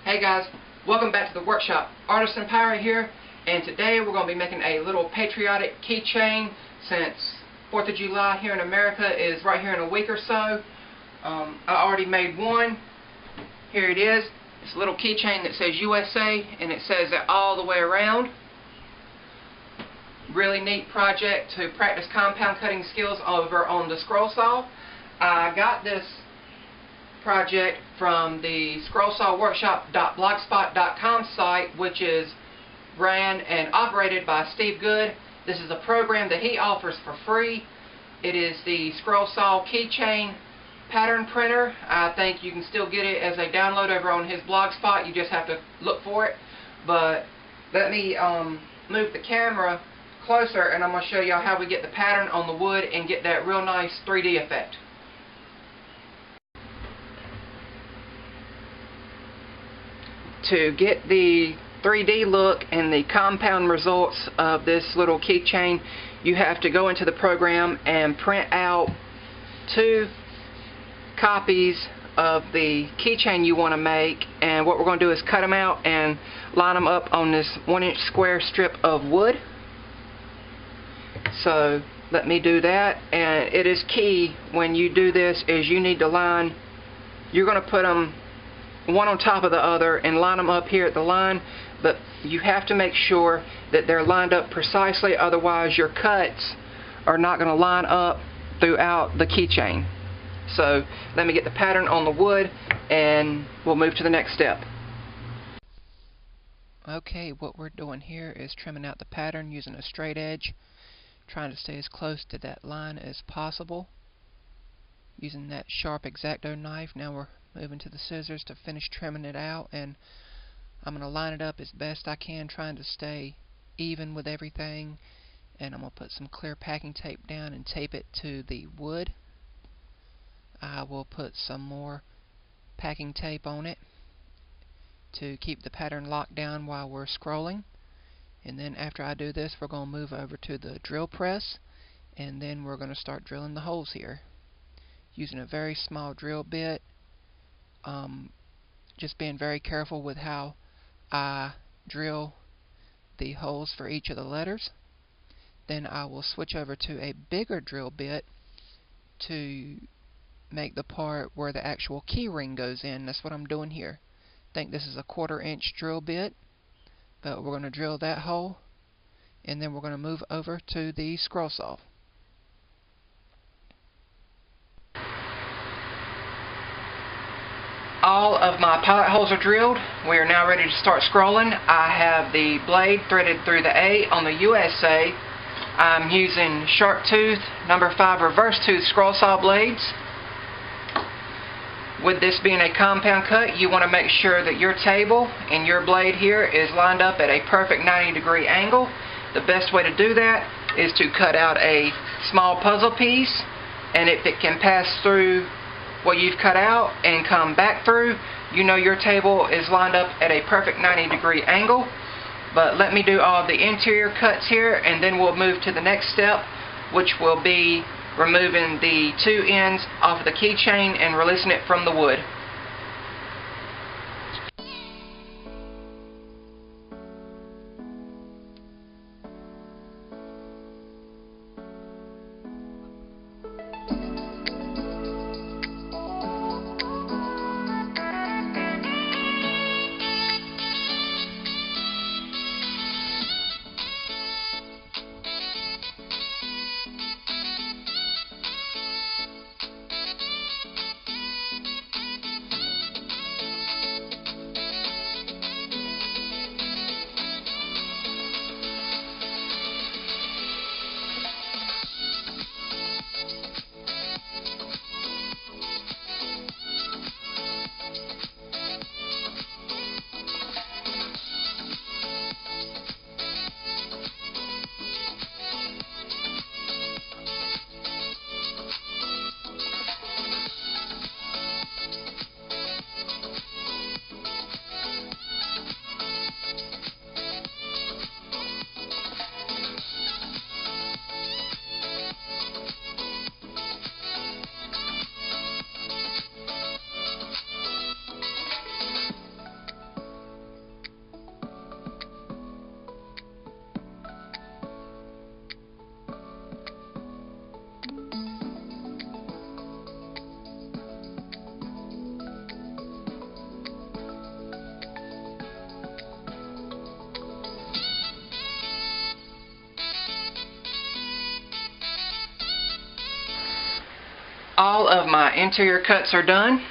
Hey guys, welcome back to the workshop. Artisan Pirate here, and today we're going to be making a little patriotic keychain since 4th of July here in America is right here in a week or so. I already made one. Here it is. It's a little keychain that says U.S.A. and it says it all the way around. Really neat project to practice compound cutting skills over on the scroll saw. I got this project from the scrollsawworkshop.blogspot.com site, which is ran and operated by Steve Good. This is a program that he offers for free. It is the scroll saw keychain pattern printer. I think you can still get it as a download over on his blog spot. You just have to look for it. But let me move the camera closer and I'm going to show y'all how we get the pattern on the wood and get that real nice 3D effect. To get the 3D look and the compound results of this little keychain, you have to go into the program and print out 2 copies of the keychain you want to make, and what we're going to do is cut them out and line them up on this 1-inch square strip of wood. So let me do that, and it is key when you do this is you need to line, you're going to put them one on top of the other and line them up here at the line, but you have to make sure that they're lined up precisely, otherwise your cuts are not going to line up throughout the keychain. So let me get the pattern on the wood and we'll move to the next step. Okay, what we're doing here is trimming out the pattern using a straight edge, trying to stay as close to that line as possible using that sharp X-Acto knife. Now we're moving to the scissors to finish trimming it out, and I'm going to line it up as best I can, trying to stay even with everything, and I'm going to put some clear packing tape down and tape it to the wood. I will put some more packing tape on it to keep the pattern locked down while we're scrolling, and then after I do this we're going to move over to the drill press, and then we're going to start drilling the holes here using a very small drill bit. Just being very careful with how I drill the holes for each of the letters. Then I will switch over to a bigger drill bit to make the part where the actual key ring goes in. That's what I'm doing here. I think this is a 1/4 inch drill bit, but we're going to drill that hole and then we're going to move over to the scroll saw. All of my pilot holes are drilled. We are now ready to start scrolling. I have the blade threaded through the A on the U.S.A. I'm using sharp tooth number 5 reverse tooth scroll saw blades. With this being a compound cut, you want to make sure that your table and your blade here is lined up at a perfect 90-degree angle. The best way to do that is to cut out a small puzzle piece, and if it can pass through what you've cut out and come back through, you know your table is lined up at a perfect 90-degree angle. But let me do all the interior cuts here, and then we'll move to the next step, which will be removing the 2 ends off of the keychain and releasing it from the wood. All of my interior cuts are done.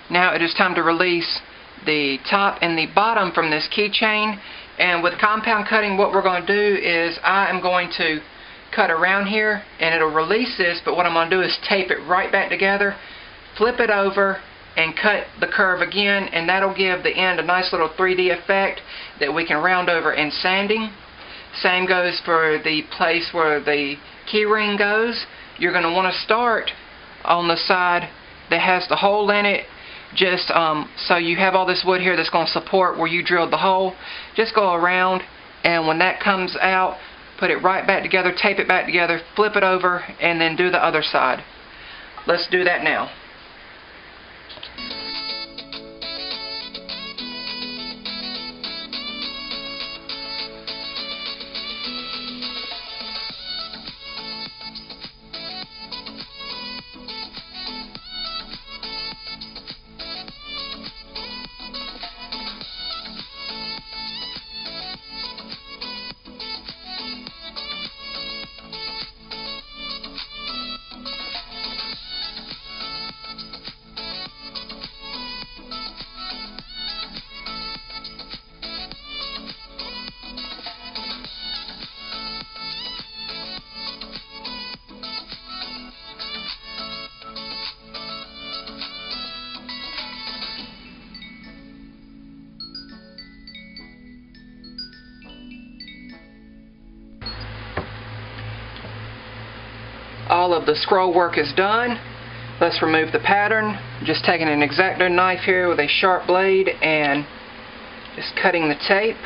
Now it is time to release the top and the bottom from this keychain. And with compound cutting, what we're going to do is I am going to cut around here and it'll release this, but what I'm going to do is tape it right back together, flip it over, and cut the curve again, and that'll give the end a nice little 3D effect that we can round over in sanding. Same goes for the place where the key ring goes. You're going to want to start on the side that has the hole in it, just so you have all this wood here that's going to support where you drilled the hole. Just go around, and when that comes out, put it right back together, tape it back together, flip it over, and then do the other side. Let's do that now. All of the scroll work is done. Let's remove the pattern. Just taking an X-Acto knife here with a sharp blade and just cutting the tape.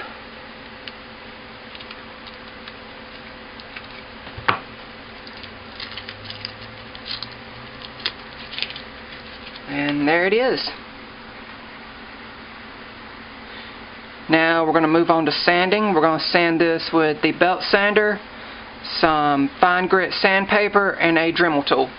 And there it is. Now we're going to move on to sanding. We're going to sand this with the belt sander, some fine grit sandpaper, and a Dremel tool.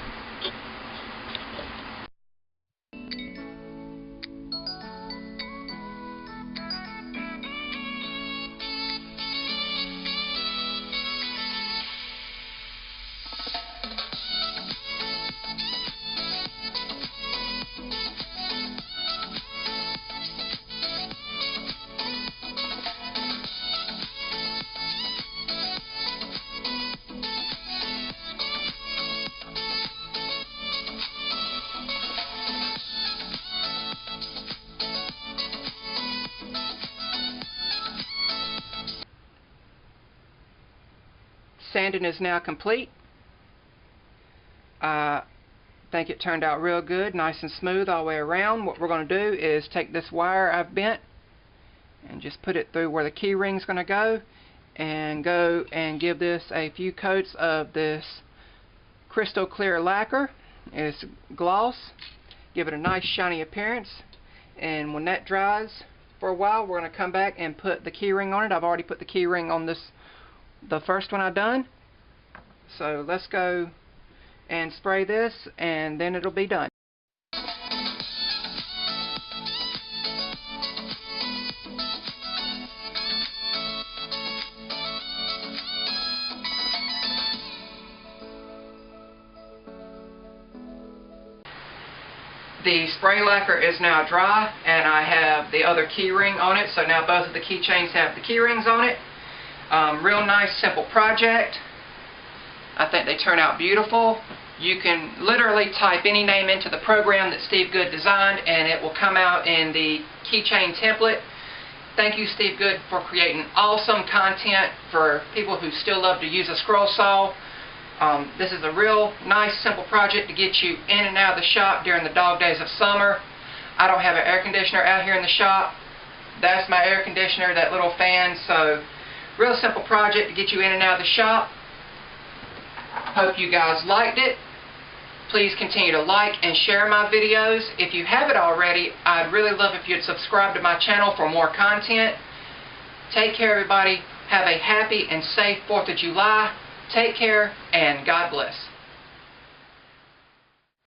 Sanding is now complete. I think it turned out real good, nice and smooth all the way around. What we're going to do is take this wire I've bent and just put it through where the key ring's going to go and give this a few coats of this crystal clear lacquer. It's gloss. Give it a nice shiny appearance, and when that dries for a while, we're going to come back and put the key ring on it. I've already put the key ring on this, the first one I've done. So let's go and spray this, and then it'll be done. The spray lacquer is now dry, and I have the other key ring on it, so now both of the keychains have the key rings on it. Real nice, simple project. I think they turn out beautiful. You can literally type any name into the program that Steve Good designed, and it will come out in the keychain template. Thank you, Steve Good, for creating awesome content for people who still love to use a scroll saw. This is a real nice, simple project to get you in and out of the shop during the dog days of summer. I don't have an air conditioner out here in the shop. That's my air conditioner, that little fan. So, real simple project to get you in and out of the shop. Hope you guys liked it. Please continue to like and share my videos. If you haven't already, I'd really love if you'd subscribe to my channel for more content. Take care, everybody. Have a happy and safe 4th of July. Take care, and God bless.